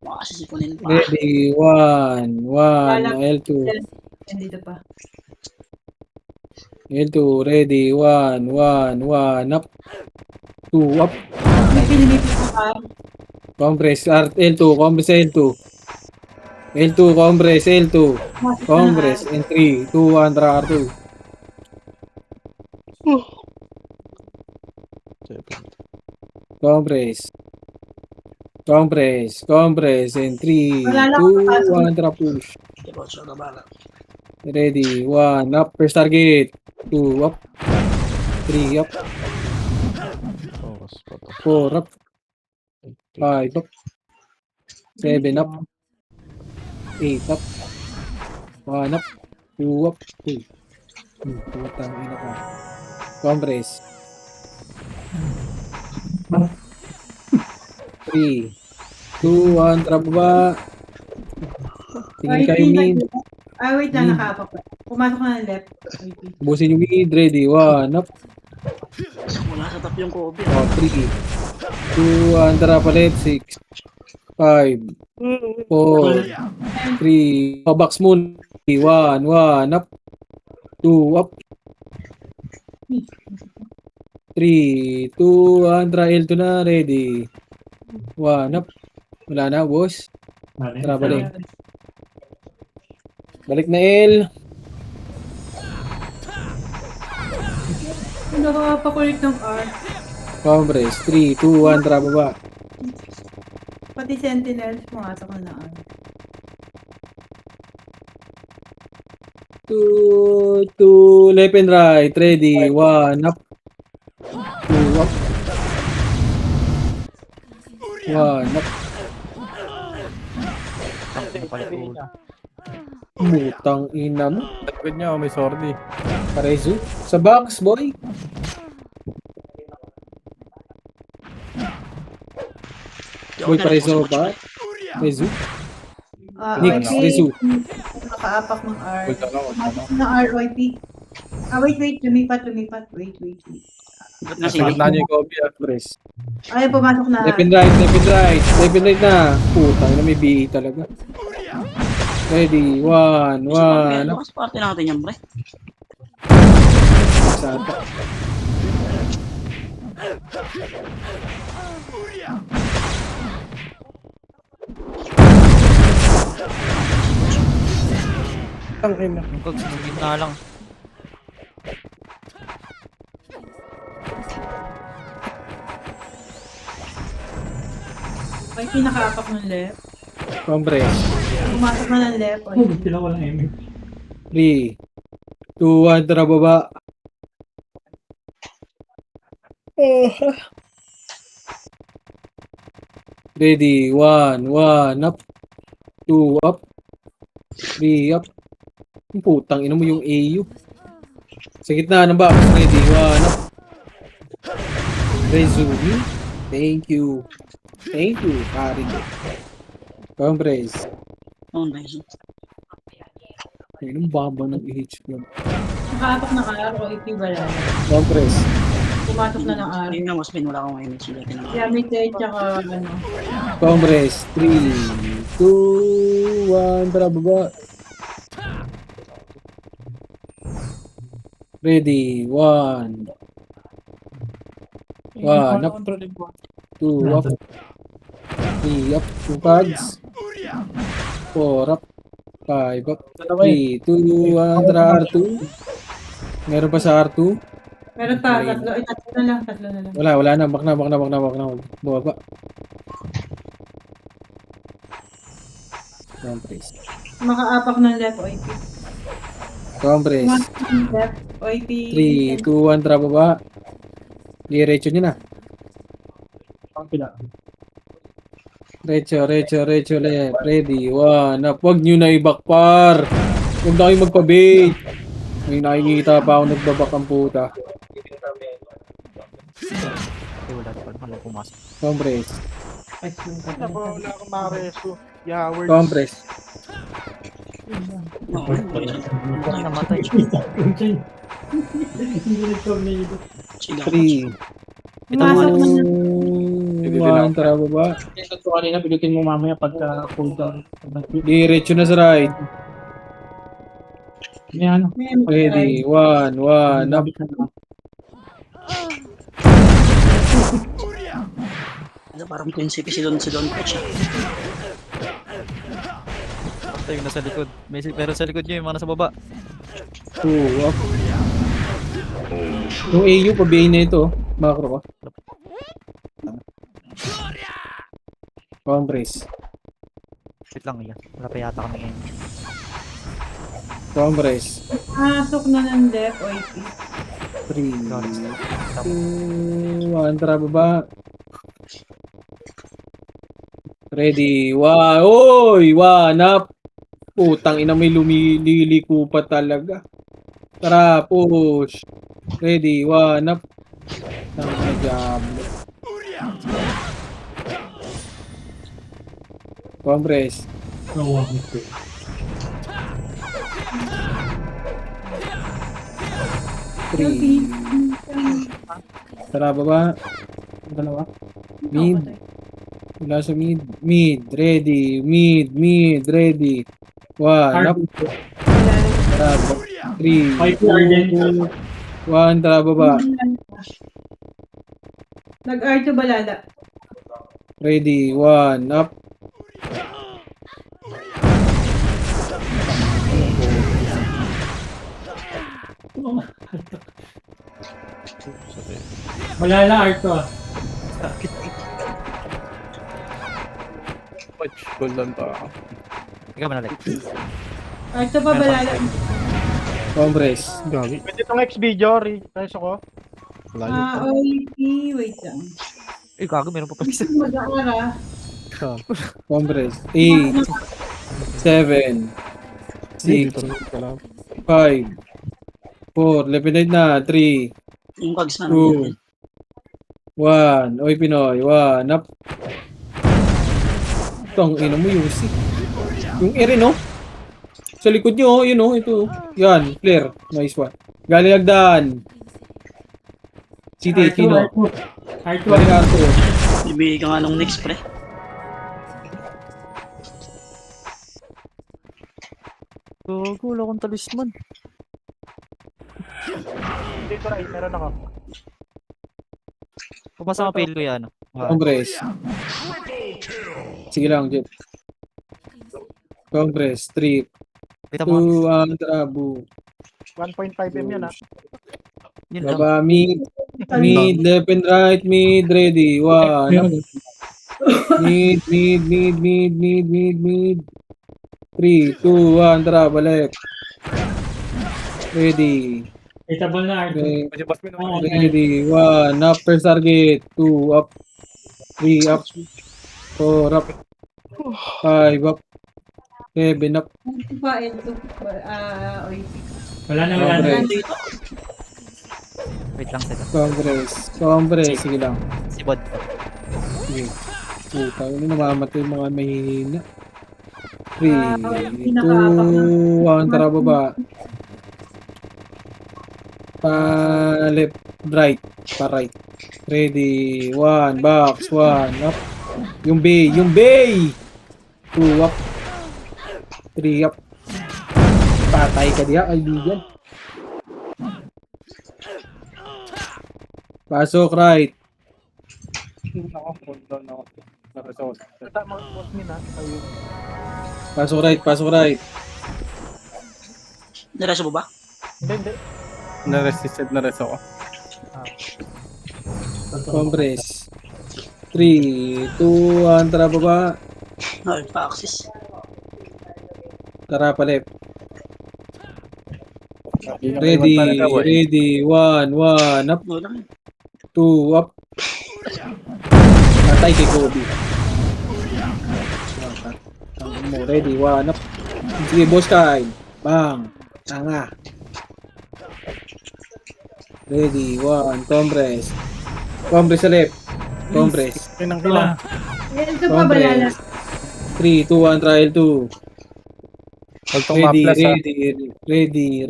Makasisipunin pa. Ready, 1, L2. Dito pa. L2, ready, 1, up. 2, up. May pinilipit ko ka. Compress, L2, compress L2. L2, compress L2. Compress, in 3, 2, 1, tara, R2. Compress, in 3, 2, 1, tara, push. Diba, siya na bala. Ready, 1, up, first target. 2, up. 3, up. 4, up. 5, up. 7, up. 8, up. 1, up. 2, up. 2. Putang ina ka. Compress. 3, 2, 1, tara baba. Tingin kayo mid. Wait lang, nakapak pa. Pumasok na ng left. Wait. Busin yung mid. Ready, 1, up. Wala sa tap yung Kobe. 3, 2, 1, tara pa left. 6, 5, 4, 3, box moon. 1, up. 2, up. 3, 2, 1, tara L2 na. Ready. 1, up. Wala na, boss. Tara, balik. Balik na L. Nakapakulit ng R. Compress. 3, 2, 1, tara baba. Pati sentinels, pumasok na ng R. 2, left and right. Ready. 1, up. 2, up. 1, up. Mutang ina mo. Tagod niya, may sordi. Parezu. Sa box, boy. Boy, Parezu ba? Parezu? Nix, Parezu. Nakaapak ng R. Pull down ako. Pumasok ng R, YP. Wait. Lumipat. Wait. Ba't na Sige sige? na niyo yung Kobe ah. Press. Ay, pumasok na. Left and right. Left and right na. Puta, na may BE talaga. Ready. 1, up. Mas parte natin yan, pre. Sata. Ang ina. Ang gitna lang. OIP nakaapak ng left. Compress. Pumasok na ng left. Oh, OIP. sila walang aiming. 3, 2, 1, tara baba. Ready, 1, 1, up. 2, up. 3, up. Ang putang ina mo yung AU. Sa gitna ng box. Ready, 1, up. Resume. Thank you. Thank you, pare. Compress. Oh, nice. Anong baba ng HP yun? Nakaapak na R. OIP wala. Compress. Pumasok na ng R. Ayun nga, mas bin wala akong aiming sila. Yamite, tsaka ano. Compress. 3, 2, 1, tara baba. Ready, 1. 1, up. 2, up. 3, up. 2 pads. 4, up. 5, up. 3, 2, 1, tara R2. Meron pa sa R2? Meron pa, tatlo. Ay, tatlo na lang. Tatlo na lang. Wala na. Bak na. Bumaba. Compress. Makaapak ng left. OIP. Compress. Pumasok ng left. OIP. 3, 2, 1, tara baba. Diretso nyo na. Recho, left. Ready, 1, up. Huwag nyo na ibakpar. Huwag na kayo magpabait. May nakikita pa ako nagbabak ang puta. Ay, wala pa naman lang pumasok. Compress. Wala akong makareso. Yowers. Compress. Ay, namatay. Hindi nag-tornado. Sila. 3, Pumasok na ng 2, 1, tara baba. Ito kanina, pinutin mo mamaya pagka cool down. Diretso na sa right. May ano? Ready, 1, 1, up. Ano, parang prinsipe si Don Coach. Patay yung nasa likod. Pero sa likod nyo yung mga nasa baba. 2, up. Yung AU, pabihin na ito. Macro ka. Compress. Wait lang yan. Wala pa yata kami ngayon. Compress. Pumasok na ng left. OIP. 3, 2, 1, tara baba. Ready, 1, oy, 1, up. Putang ina, may lumililiko pa talaga. Tara, push. Ready, 1, up. Tama na, Diablo. Compress. Three. Tara, baba. Dalawa. Mid. Wala sa mid. Mid. Ready. Mid. Ready. 1. Up. Tara, 3, 2, 1. Tara, baba. Nag-R to balala. Ready. 1. Up. Malala Arto ah. Watch, golden pa ako. Ikaw manalik. R to pa balala. Compress. Gagi. Pwede itong X-video, reso ko. Layo pa. OIP. Wait lang. Eh, gago, meron pa pala isa. Mag-R ah. Compress. 8, 7, 6, 5, 4. Lepenite na. 3, Yung kags na 2, 1. Oy, Pinoy. 1. Up. Tong ina mo yung si. Yung ere, no? Sa likod nyo, yun, no? Ito. Yan, flare. Nice one. Galing Agdaan. City, Kino. Arto. Galing Arthur. Ibigay ka nga nung next pre. Gago, wala akong talisman. Dito rin, meron ako. Pumasa ka fail ko yan. Compress. Sige lang, Jet. Compress. 3, Kita mo. 2, 1. Trabo. 1.5M yun ah. Yun lang. Baba, mid. Mid, left and right, mid. Ready. 1. Up. Mid. 3, 2, 1, tara, balik. Ready. Hitable na, R2. Kasi boss, Oo, Ready. 1, up, first target. 2, up. 3, up. 4, up. 5, up. 7, up. Ito pa, ito. Oy. Wala na, wala na. Congress. Wait lang sila. Congress. Sige lang. Si Bod. Sige. Puta, ano namamatay yung mga mahihina. 3, 2, 1, tara, baba. Pa left, right, pa right. Ready, 1, box, 1, up. Yung bay. 2, up. 3, up. Patay ka diya, kaibigan. Pasok, right. Ako, hold down ako. Naresource. Tama, boss min ha. Ayun. Pasok, right. Diretso ba ba? Hindi. na-resisted na res ako. Compress. 3, 2, 1, tara, baba. Ay, pa-axis. Tara, pa left. Ready, Ready, 1, up. Wala lang. 2, up. Patay kay Kobe. Ready, 1, up. Sige, boss time. Bang. Tanga. Ready, 1, compress. Compress sa left. Compress. Pinang kila. Ito pa, balala. Compress. 3, 2, 1, trial 2. Huwag tong maplas ha. Ready.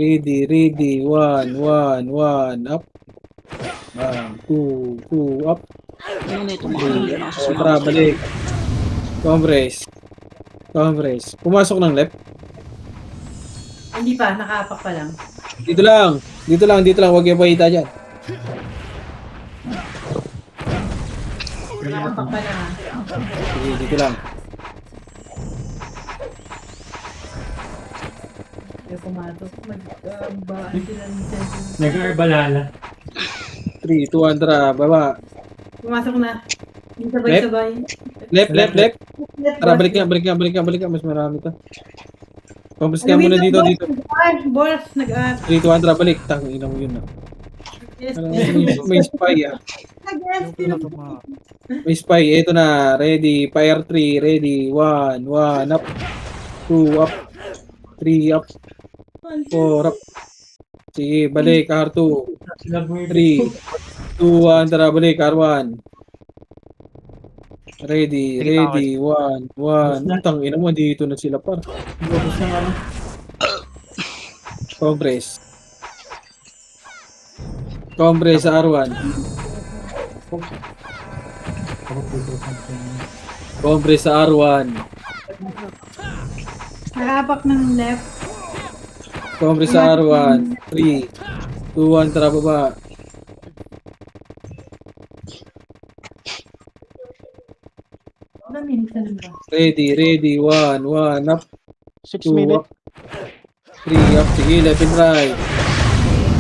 1, up. Bang. 2, up. Ano na ito mga hindi na kasi Tara, balik. Compress. Pumasok ng left. Hindi pa, nakaapak pa lang. Dito lang. Huwag yung pahita dyan. Nakaapak pa lang. Sige, dito lang. Yung pumatok. Magbaan sila ng sense. Nag-arbalala. 3, 2, 1, tara. Baba. Pumasok na. Yung sabay-sabay. Left. Tara, balik nga. Mas marami to. Compress nga muna dito. Boss, 3, 2, 1, tara, balik. Tangina mo yun na. Yes. May spy ah. Nag-yes. May spy. Ito na. Ready. Fire 3. Ready. 1, up. 2, up. 3, up. 4, up. Sige, balik. R2. 3, 2, 1, tara, balik. R1. Ready. 1. Tangina mo, dito na sila par. Bubos ng ano. Compress sa R1. Compress sa R1. Nakaapak ng left. Compress sa R1. 3, 2, 1, tara, baba. Ilang minutes na lang ba? Ready. 1, up. 6 2, minutes. up. 3, up. Sige, left and right.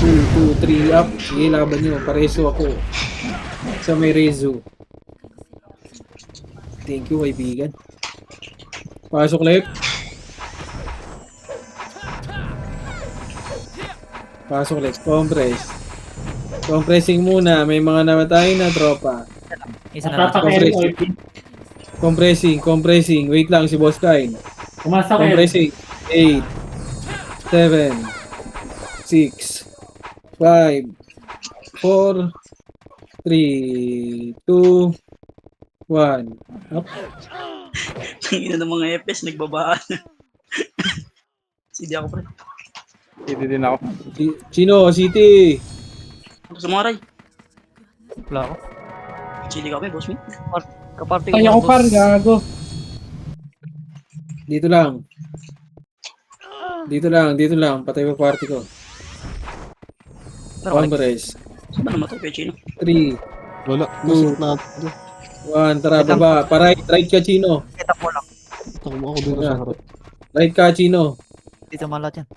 2, 3, up. Sige, laban nyo. Pareso ako. Sa may rezo. Thank you, kaibigan. Pasok left. Compress. Compressing muna. May mga namatay na tropa. Isa na lang. Papakay OP. Compressing. Wait lang, si Boss Kain. Pumasok kayo. Compressing. 8, 7, 6, 5, 4, 3, 2, 1. Up. Ina ng mga FPS, nagbabaan. Hindi ako pre. Hindi din ako. Chino, City. Ako sa mga ray. Wala ako. Chili kami, boss me. Kaparte ko. Kaya ko par, gago. Dito lang. Patay pa party ko. Compress. Saan ba namatay kay Chino? 3, Wala. 2, 1. Tara, baba. Right ka, Chino. Kita ko lang. Takbo ako dito sa harap. Right ka, Chino. Dito malat yan.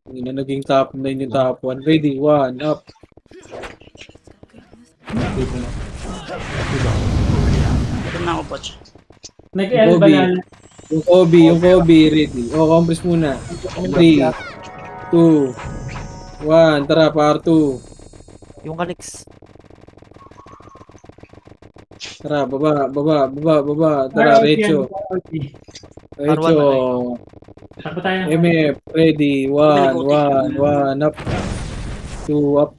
Hindi na naging top 9 yung top 1. Ready, 1, up. Saan na ako, Poch? Nag-L Kobe. banal. Yung Kobe, ready. Compress muna. 3, 2, 1, tara, par 2. Yung Alex. Tara, baba. Tara, Recho. Takbo tayo. MF, ready. 1, up. 2, up.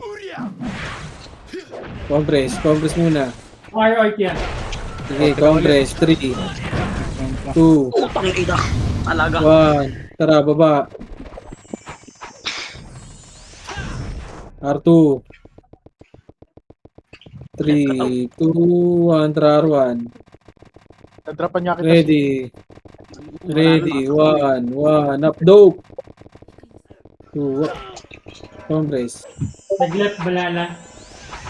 Compress muna. ROT yan. Sige, compress. 3, 2, Putang ina. Alaga. 1. Tara, baba. R2. 3, 2, 1. Tara, R1. Nadrapan niya kita. Ready. 1, up. Dope. 2, up. Compress. Nag-left balala.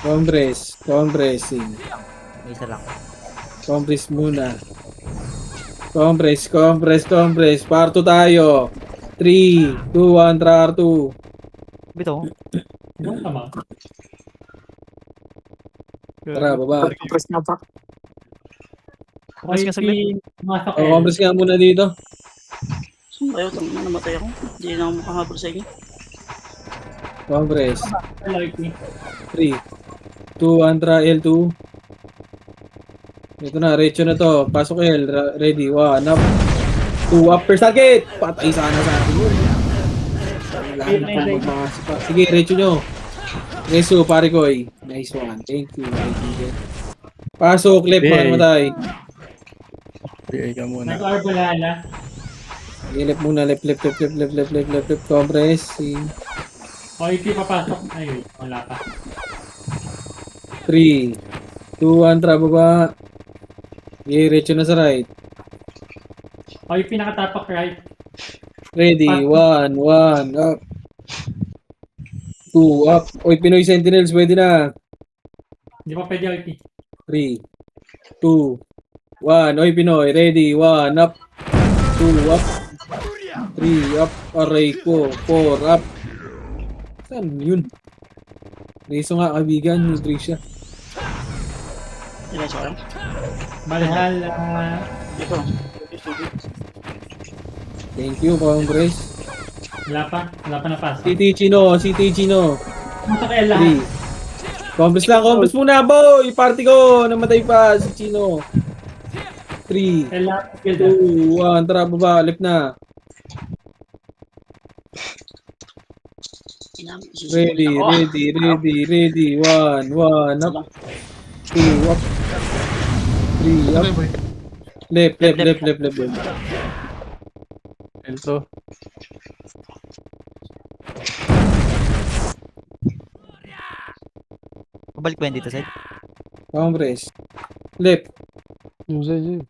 Compressing. May isa lang. Compress muna. Compress. Parto tayo. 3, 2, 1, tara, R2. Bito. Ano tama? Tara, baba. Mas ka saglit. Masok Compress nga muna dito. Saan kayo? Tangin na, namatay ako. Hindi na ako makahabol sa inyo. Compress. ROT. 3, 2, 1, tara, L2. Ito na, Recho na to. Pasok L. Ready. 1, up. 2, up. First target. Patay sana sa atin yun. Wala na pang magmakasipa. Sige, Recho nyo. Reso, pare ko eh. Nice one. Thank you. Pasok, left, Yeah. matay. Bigay ka muna. Nag-R balala. Sige, left muna. Left. Compressing. OIP papasok. Ay, wala pa. 3, 2, 1, tara, baba. Okay, Recho na sa right. OIP nakatapak right. Ready, 1, up. 2, up. Oy, Pinoy Sentinels, pwede na. Hindi pa pwede OIP. 3, 2, 1. Oy, Pinoy, ready, 1, up. 2, up. 3, up. Aray ko, 4, up. Saan yun? Reso nga, kaibigan, yung Tricia. Diretso kayo. Balhala. Dito. Thank you, Congress. Wala pa napasok. City Chino. Masok L lahat. 3. Congress muna, boy! Party ko! Namatay pa si Chino. 3, L lahat. 2, 1. Tara, baba. Left na. Ready. 1, up. 2, up. 3, up. Left. Ito. Pabalik ba yun dito, Seth? Congress. Left. Hindi,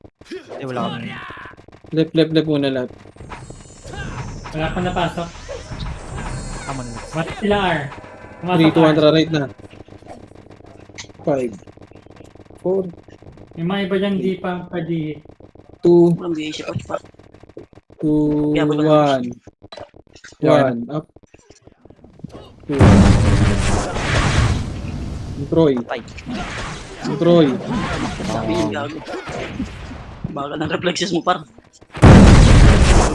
wala kami. Left muna lahat. Wala pa napasok. Tama na. Masok sila R. 3, 2, 1. Tara, right na. 5, 4, Yung mga iba dyan di pa pwede. 2, Walang BAC pa. 2, 1. 1, up. 2. Troy. Patay. Troy. Sabi yung gago. Bagal ng reflexes mo, par.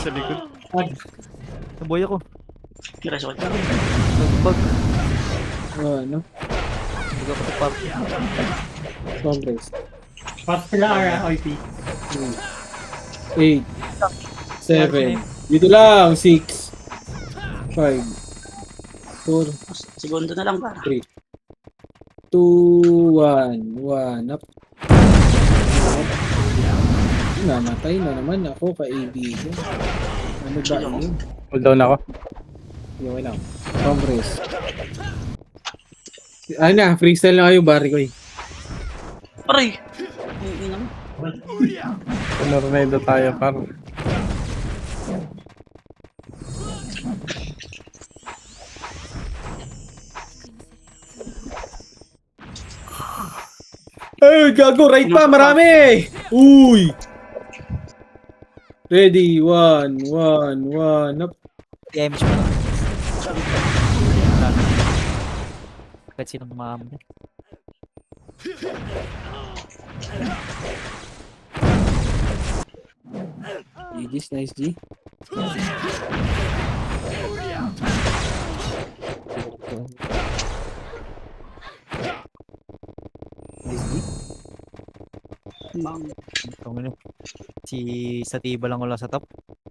Sa likod. Wag. Nabuhay ako. Diretso kayo. Nagbag. Ano? Nagbag ako sa pub. Congress. Pasok sila R OIP. 8, 7. Dito lang. 6, 5, 4, Segundo na lang, par. 3, 2, 1. Up. Namatay na naman ako kaibigan. Ano ba yun? Hold down ako. Okay lang. Congress. Ay na, freestyle na kayo, Barry ko eh. Aray! Ang ina mo. Tornado tayo, par. Ay, gago, right pa, marami! Uy! Ready, 1, up. Damage mo lang. Kahit sinong mamamay. GG's, nice G. Nice G. Mang. Si Satiba lang wala sa top.